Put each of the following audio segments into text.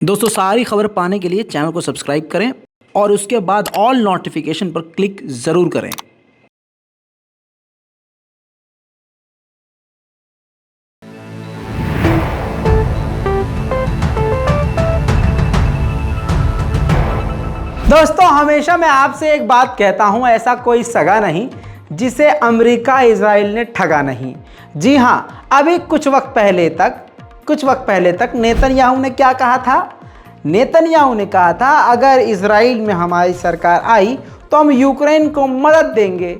दोस्तों सारी खबर पाने के लिए चैनल को सब्सक्राइब करें और उसके बाद ऑल नोटिफिकेशन पर क्लिक ज़रूर करें। दोस्तों हमेशा मैं आपसे एक बात कहता हूं, ऐसा कोई सगा नहीं जिसे अमेरिका इजराइल ने ठगा नहीं। जी हां, अभी कुछ वक्त पहले तक नेतन्याहू ने क्या कहा था? नेतन्याहू ने कहा था अगर इजराइल में हमारी सरकार आई तो हम यूक्रेन को मदद देंगे।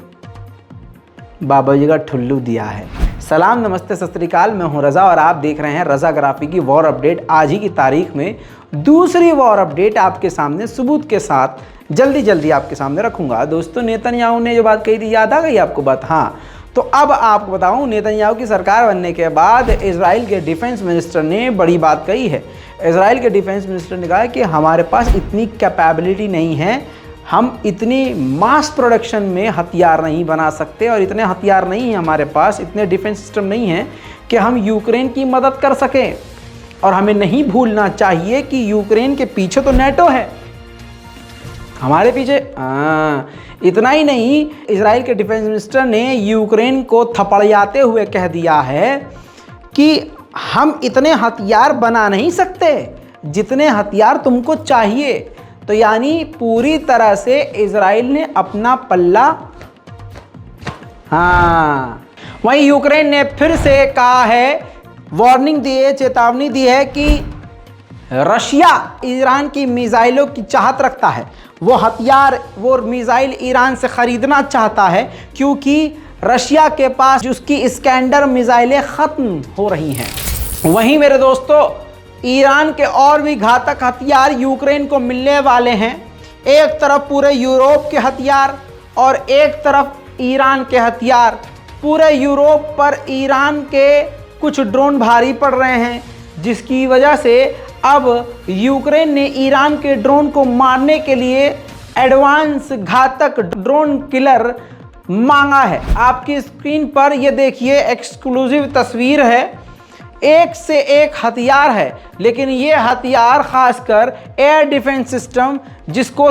बाबा जी का ठुल्लू दिया है। सलाम, नमस्ते, सत श्री अकाल। मैं हूं रज़ा और आप देख रहे हैं रज़ा ग्राफी की वॉर अपडेट। आज ही की तारीख में दूसरी वॉर अपडेट आपके सामने सबूत के साथ जल्दी आपके सामने रखूंगा। दोस्तों नेतन्याहू ने जो बात कही थी, याद आ गई आपको बात? हाँ, तो अब आपको बताऊं, नेतन्याहू की सरकार बनने के बाद इजराइल के डिफेंस मिनिस्टर ने बड़ी बात कही है। इजराइल के डिफेंस मिनिस्टर ने कहा कि हमारे पास इतनी कैपेबिलिटी नहीं है, हम इतनी मास प्रोडक्शन में हथियार नहीं बना सकते और इतने हथियार नहीं हैं हमारे पास, इतने डिफेंस सिस्टम नहीं हैं कि हम यूक्रेन की मदद कर सकें। और हमें नहीं भूलना चाहिए कि यूक्रेन के पीछे तो नेटो है, हमारे पीछे। इतना ही नहीं, इजराइल के डिफेंस मिनिस्टर ने यूक्रेन को थपड़ियाते हुए कह दिया है कि हम इतने हथियार बना नहीं सकते जितने हथियार तुमको चाहिए। तो यानी पूरी तरह से इजराइल ने अपना पल्ला, वहीं यूक्रेन ने फिर से कहा है, वार्निंग दी है, चेतावनी दी है कि रशिया ईरान की मिसाइलों की चाहत रखता है। वो हथियार, वो मिसाइल ईरान से खरीदना चाहता है क्योंकि रशिया के पास उसकी इस्कैंडर मिसाइलें ख़त्म हो रही हैं। वहीं मेरे दोस्तों, ईरान के और भी घातक हथियार यूक्रेन को मिलने वाले हैं। एक तरफ पूरे यूरोप के हथियार और एक तरफ ईरान के हथियार। पूरे यूरोप पर ईरान के कुछ ड्रोन भारी पड़ रहे हैं, जिसकी वजह से अब यूक्रेन ने ईरान के ड्रोन को मारने के लिए एडवांस घातक ड्रोन किलर मांगा है। आपकी स्क्रीन पर ये देखिए, एक्सक्लूसिव तस्वीर है। एक से एक हथियार है, लेकिन ये हथियार खासकर एयर डिफेंस सिस्टम, जिसको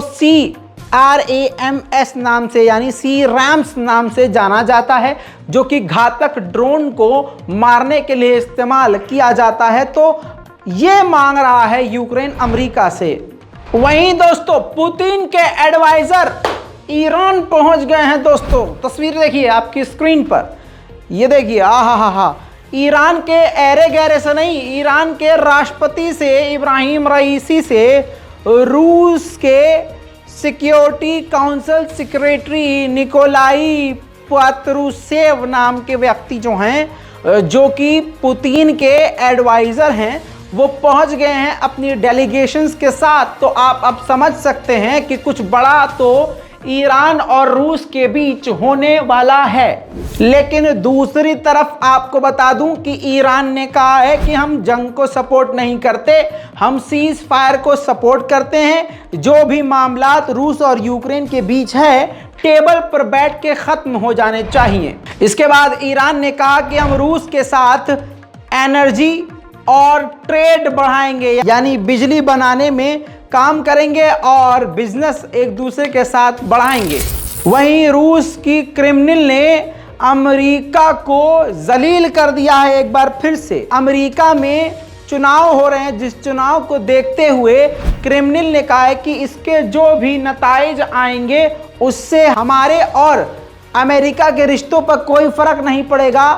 CRAMS नाम से यानी C-RAMS नाम से जाना जाता है, जो कि घातक ड्रोन को मारने के लिए इस्तेमाल किया जाता है। तो ये मांग रहा है यूक्रेन अमेरिका से। वहीं दोस्तों, पुतिन के एडवाइजर ईरान पहुंच गए हैं। दोस्तों तस्वीर देखिए आपकी स्क्रीन पर, ये देखिए। ईरान के ऐरे गहरे से नहीं, ईरान के राष्ट्रपति से, इब्राहिम रईसी से, रूस के सिक्योरिटी काउंसिल सेक्रेटरी निकोलाई पात्रुसेव नाम के व्यक्ति जो हैं, जो कि पुतिन के एडवाइज़र हैं, वो पहुंच गए हैं अपनी डेलीगेशंस के साथ। तो आप अब समझ सकते हैं कि कुछ बड़ा तो ईरान और रूस के बीच होने वाला है। लेकिन दूसरी तरफ आपको बता दूं कि ईरान ने कहा है कि हम जंग को सपोर्ट नहीं करते, हम सीज फायर को सपोर्ट करते हैं। जो भी मामलात रूस और यूक्रेन के बीच है, टेबल पर बैठ के ख़त्म हो जाने चाहिए। इसके बाद ईरान ने कहा कि हम रूस के साथ एनर्जी और ट्रेड बढ़ाएंगे, यानी बिजली बनाने में काम करेंगे और बिजनेस एक दूसरे के साथ बढ़ाएंगे। वहीं रूस की क्रेमलिन ने अमेरिका को जलील कर दिया है एक बार फिर से। अमेरिका में चुनाव हो रहे हैं, जिस चुनाव को देखते हुए क्रेमलिन ने कहा है कि इसके जो भी नताइज आएंगे उससे हमारे और अमेरिका के रिश्तों पर कोई फर्क नहीं पड़ेगा।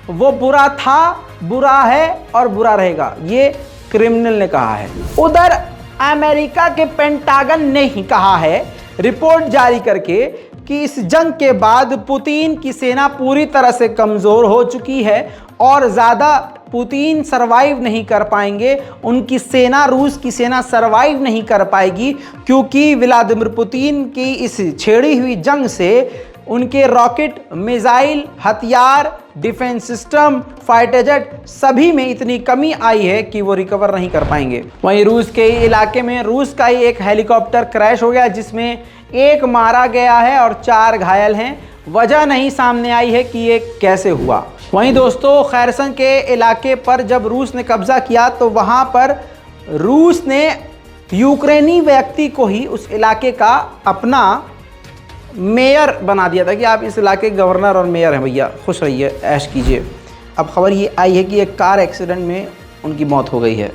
वो बुरा था, बुरा है और बुरा रहेगा, ये क्रेमलिन ने कहा है। उधर अमेरिका के पेंटागन ने ही कहा है रिपोर्ट जारी करके कि इस जंग के बाद पुतिन की सेना पूरी तरह से कमज़ोर हो चुकी है और ज़्यादा पुतिन सरवाइव नहीं कर पाएंगे। उनकी सेना, रूस की सेना सरवाइव नहीं कर पाएगी, क्योंकि व्लादिमीर पुतिन की इस छेड़ी हुई जंग से उनके रॉकेट, मिसाइल, हथियार, डिफेंस सिस्टम, फाइटर जेट सभी में इतनी कमी आई है कि वो रिकवर नहीं कर पाएंगे। वहीं रूस के इलाके में रूस का ही एक हेलीकॉप्टर क्रैश हो गया, जिसमें एक मारा गया है और 4 घायल हैं। वजह नहीं सामने आई है कि ये कैसे हुआ। वहीं दोस्तों, खैरसन के इलाके पर जब रूस ने कब्जा किया तो वहाँ पर रूस ने यूक्रेनी व्यक्ति को ही उस इलाके का अपना मेयर बना दिया था कि आप इस इलाके के गवर्नर और मेयर हैं भैया, खुश रहिए, ऐश कीजिए। अब खबर ये आई है कि एक कार एक्सीडेंट में उनकी मौत हो गई है।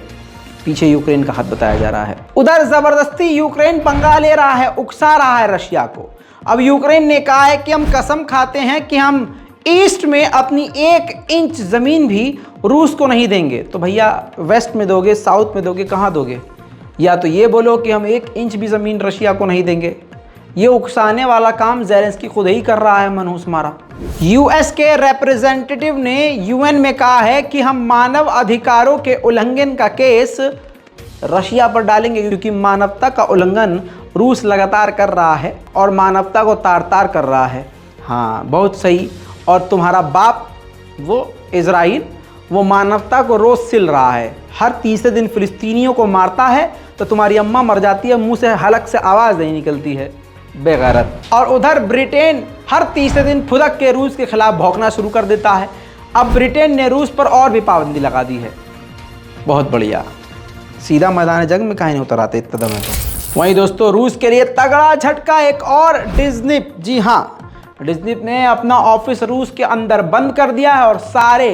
पीछे यूक्रेन का हाथ बताया जा रहा है। उधर जबरदस्ती यूक्रेन पंगा ले रहा है, उकसा रहा है रशिया को। अब यूक्रेन ने कहा है कि हम कसम खाते हैं कि हम ईस्ट में अपनी 1 इंच ज़मीन भी रूस को नहीं देंगे। तो भैया वेस्ट में दोगे, साउथ में दोगे, कहाँ दोगे? या तो ये बोलो कि हम 1 इंच भी ज़मीन रशिया को नहीं देंगे। ये उकसाने वाला काम ज़ेलेंस्की खुद ही कर रहा है, मनहूस मारा। यूएस के रिप्रेजेंटेटिव ने यूएन में कहा है कि हम मानव अधिकारों के उल्लंघन का केस रशिया पर डालेंगे, क्योंकि मानवता का उल्लंघन रूस लगातार कर रहा है और मानवता को तार तार कर रहा है। हाँ, बहुत सही। और तुम्हारा बाप वो इजराइल, वो मानवता को रोज सिल रहा है। हर तीसरे दिन फिलिस्तीनियों को मारता है तो तुम्हारी अम्मा मर जाती है, मुंह से हलक से आवाज़ नहीं निकलती है, बेगैरत। और उधर ब्रिटेन हर तीसरे दिन फुदक के रूस के खिलाफ भौंकना शुरू कर देता है। अब ब्रिटेन ने रूस पर और भी पाबंदी लगा दी है। बहुत बढ़िया, सीधा मैदान जंग में काहे नहीं उतर आते इतना दम है तो। वहीं दोस्तों, रूस के लिए तगड़ा झटका एक और। डिज्नी, जी हाँ, डिज्नी ने अपना ऑफिस रूस के अंदर बंद कर दिया है और सारे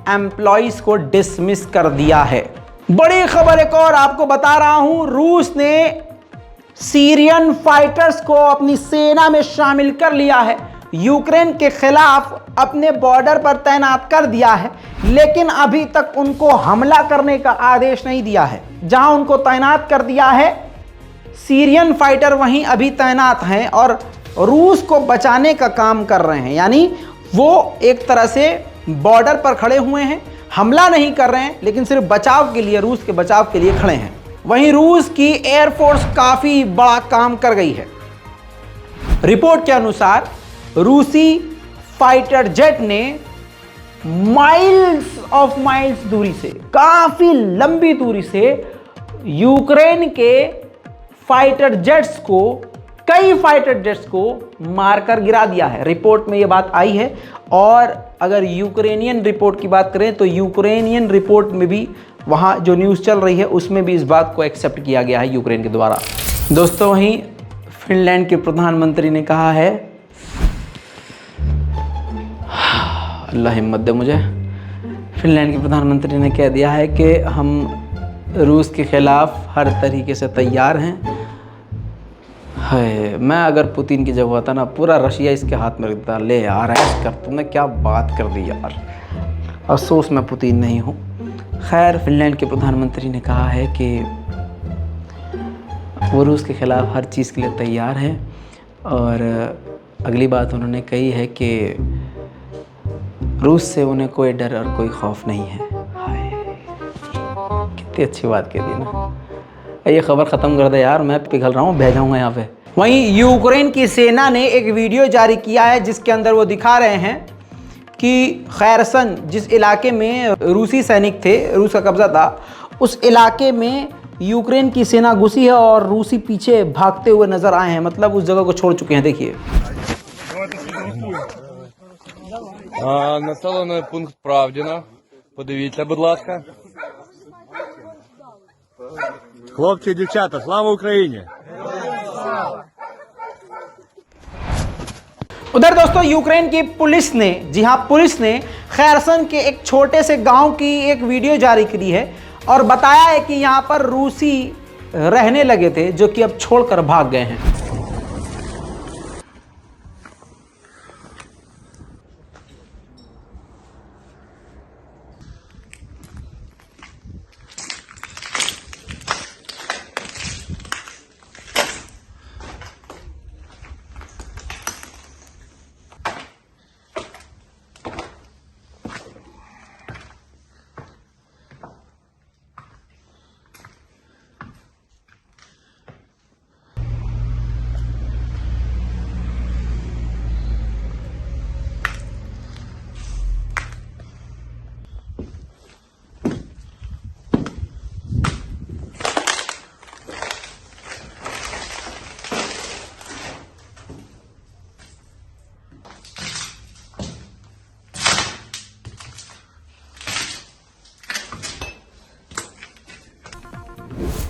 एम्प्लॉइज को डिसमिस कर दिया है। बड़ी खबर एक और आपको बता रहा हूं, रूस ने सीरियन फाइटर्स को अपनी सेना में शामिल कर लिया है, यूक्रेन के खिलाफ अपने बॉर्डर पर तैनात कर दिया है, लेकिन अभी तक उनको हमला करने का आदेश नहीं दिया है। जहां उनको तैनात कर दिया है, सीरियन फाइटर वहीं अभी तैनात हैं और रूस को बचाने का काम कर रहे हैं। यानी वो एक तरह से बॉर्डर पर खड़े हुए हैं, हमला नहीं कर रहे हैं, लेकिन सिर्फ बचाव के लिए, रूस के बचाव के लिए खड़े हैं। वहीं रूस की एयरफोर्स काफी बड़ा काम कर गई है। रिपोर्ट के अनुसार रूसी फाइटर जेट ने माइल्स ऑफ माइल्स दूरी से, काफी लंबी दूरी से यूक्रेन के फाइटर जेट्स को, कई फाइटर जेट्स को मारकर गिरा दिया है। रिपोर्ट में यह बात आई है। और अगर यूक्रेनियन रिपोर्ट की बात करें तो यूक्रेनियन रिपोर्ट में भी, वहाँ जो न्यूज़ चल रही है उसमें भी इस बात को एक्सेप्ट किया गया है यूक्रेन के द्वारा। दोस्तों, वहीं फिनलैंड के प्रधानमंत्री ने कहा है, अल्लाह हिम्मत दे मुझे, फिनलैंड के प्रधानमंत्री ने कह दिया है कि हम रूस के खिलाफ हर तरीके से तैयार हैं। है, मैं अगर पुतिन की जगह होता ना, पूरा रशिया इसके हाथ में रखता। ले यार, ऐश कर, तुमने क्या बात कर दी यार, अफसोस मैं पुतिन नहीं हूँ। खैर, फिनलैंड के प्रधानमंत्री ने कहा है कि वो रूस के ख़िलाफ़ हर चीज़ के लिए तैयार हैं। और अगली बात उन्होंने कही है कि रूस से उन्हें कोई डर और कोई खौफ नहीं है। हाय, कितनी अच्छी बात कह दी ना। ये खबर ख़त्म कर दे यार, मैं पिघल रहा हूँ, बह जाऊँगा यहाँ पे। वहीं यूक्रेन की सेना ने एक वीडियो जारी किया है जिसके अंदर वो दिखा रहे हैं कि खैरसन, जिस इलाके में रूसी सैनिक थे, रूस का कब्जा था, उस इलाके में यूक्रेन की सेना घुसी है और रूसी पीछे भागते हुए नजर आए हैं। मतलब उस जगह को छोड़ चुके हैं। देखिए, населений пункт Правдіна. Подивіться, будь ласка. Хлопці і дівчата, слава Україні! उधर दोस्तों, यूक्रेन की पुलिस ने, जी हाँ, पुलिस ने खैरसन के एक छोटे से गांव की एक वीडियो जारी करी है और बताया है कि यहां पर रूसी रहने लगे थे जो कि अब छोड़कर भाग गए हैं।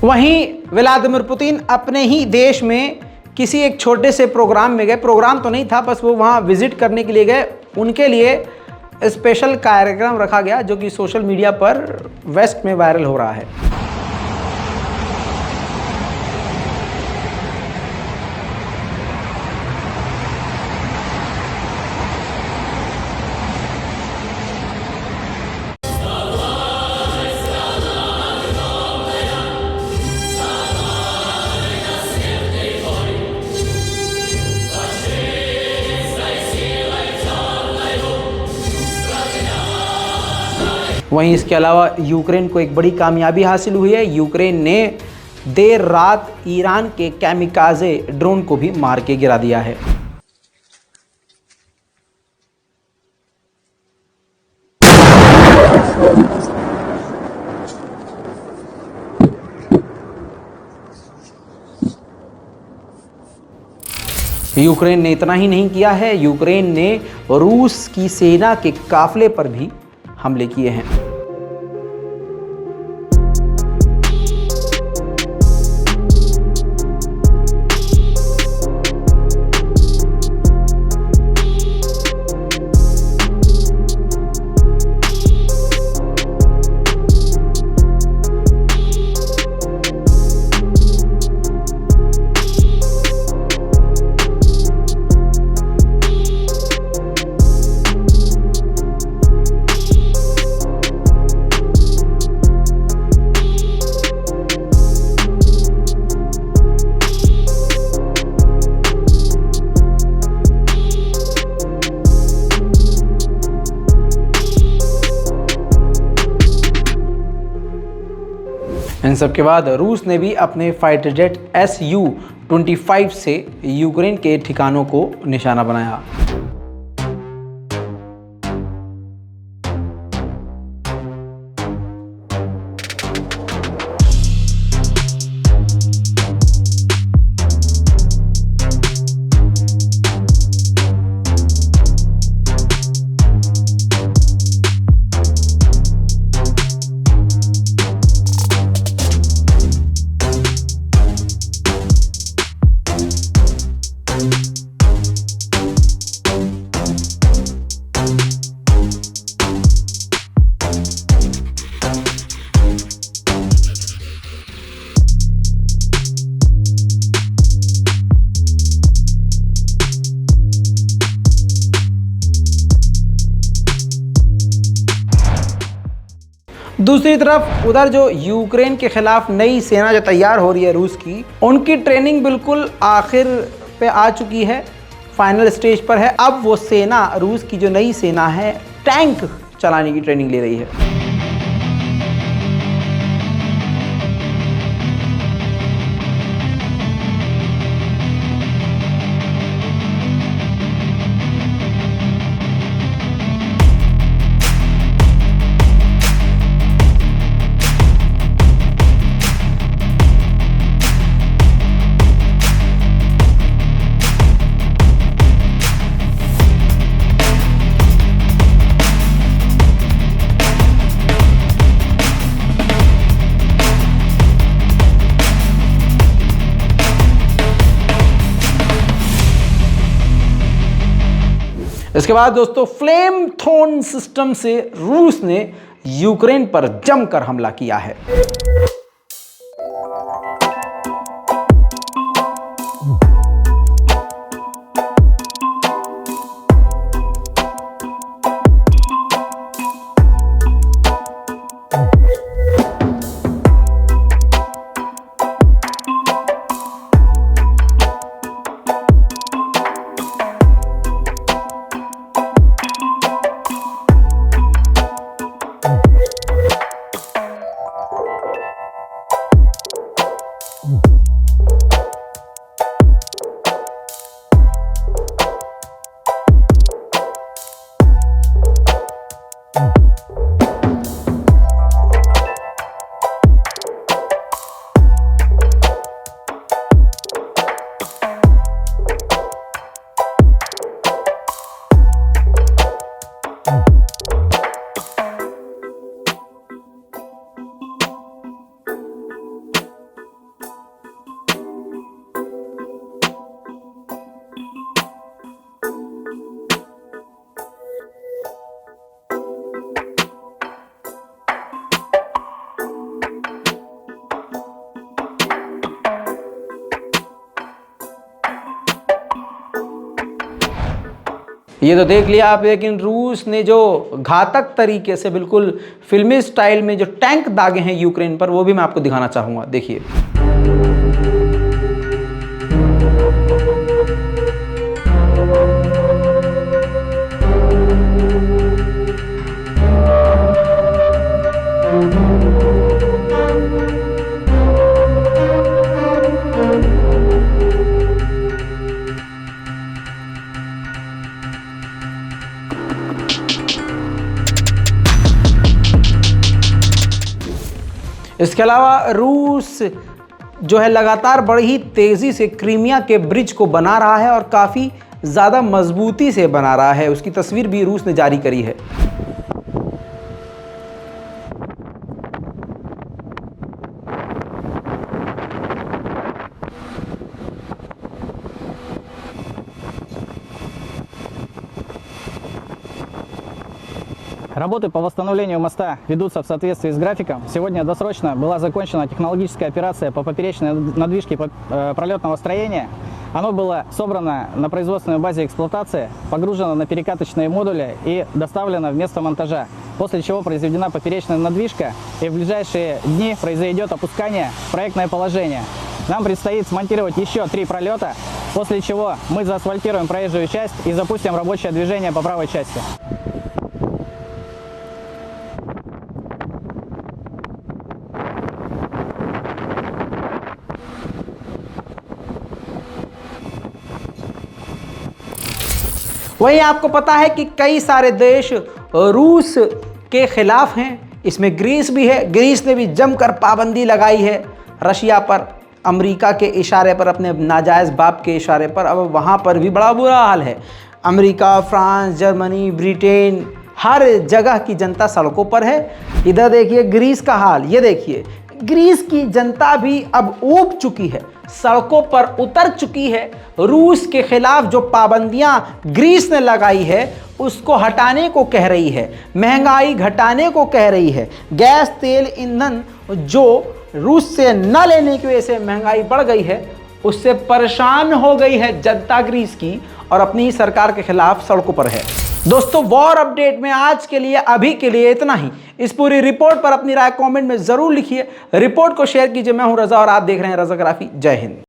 वहीं व्लादिमीर पुतिन अपने ही देश में किसी एक छोटे से प्रोग्राम में गए, प्रोग्राम तो नहीं था, बस वो वहाँ विजिट करने के लिए गए। उनके लिए स्पेशल कार्यक्रम रखा गया जो कि सोशल मीडिया पर वेस्ट में वायरल हो रहा है। वहीं इसके अलावा यूक्रेन को एक बड़ी कामयाबी हासिल हुई है। यूक्रेन ने देर रात ईरान के कैमिकाजे ड्रोन को भी मार के गिरा दिया है। यूक्रेन ने इतना ही नहीं किया है, यूक्रेन ने रूस की सेना के काफिले पर भी हमले किए हैं। इन सब के बाद रूस ने भी अपने फाइटर जेट Su-25 से यूक्रेन के ठिकानों को निशाना बनाया। दूसरी तरफ उधर जो यूक्रेन के खिलाफ नई सेना जो तैयार हो रही है रूस की, उनकी ट्रेनिंग बिल्कुल आखिर पे आ चुकी है, फाइनल स्टेज पर है। अब वो सेना, रूस की जो नई सेना है, टैंक चलाने की ट्रेनिंग ले रही है। इसके बाद दोस्तों फ्लेम थ्रोन सिस्टम से रूस ने यूक्रेन पर जमकर हमला किया है। ये तो देख लिया आप, लेकिन रूस ने जो घातक तरीके से बिल्कुल फिल्मी स्टाइल में जो टैंक दागे हैं यूक्रेन पर, वो भी मैं आपको दिखाना चाहूँगा। देखिए, इसके अलावा रूस जो है लगातार बड़ी तेज़ी से क्रीमिया के ब्रिज को बना रहा है और काफ़ी ज़्यादा मजबूती से बना रहा है। उसकी तस्वीर भी रूस ने जारी करी है। Работы по восстановлению моста ведутся в соответствии с графиком. Сегодня досрочно была закончена технологическая операция по поперечной надвижке пролетного строения. Оно было собрано на производственной базе эксплуатации, погружено на перекаточные модули и доставлено в место монтажа, после чего произведена поперечная надвижка, и в ближайшие дни произойдет опускание в проектное положение. Нам предстоит смонтировать еще 3 пролета, после чего мы заасфальтируем проезжую часть и запустим рабочее движение по правой части. वहीं आपको पता है कि कई सारे देश रूस के खिलाफ हैं, इसमें ग्रीस भी है। ग्रीस ने भी जमकर पाबंदी लगाई है रशिया पर, अमेरिका के इशारे पर, अपने नाजायज़ बाप के इशारे पर। अब वहाँ पर भी बड़ा बुरा हाल है। अमेरिका, फ्रांस, जर्मनी, ब्रिटेन, हर जगह की जनता सड़कों पर है। इधर देखिए ग्रीस का हाल, ये देखिए ग्रीस की जनता भी अब ऊब चुकी है, सड़कों पर उतर चुकी है। रूस के खिलाफ जो पाबंदियां ग्रीस ने लगाई है उसको हटाने को कह रही है, महंगाई घटाने को कह रही है। गैस, तेल, ईंधन जो रूस से न लेने की वजह से महंगाई बढ़ गई है, उससे परेशान हो गई है जनता ग्रीस की और अपनी ही सरकार के खिलाफ सड़कों पर है। दोस्तों, वॉर अपडेट में आज के लिए अभी के लिए इतना ही। इस पूरी रिपोर्ट पर अपनी राय कमेंट में जरूर लिखिए, रिपोर्ट को शेयर कीजिए। मैं हूं रजा और आप देख रहे हैं रजाग्राफी। जय हिंद।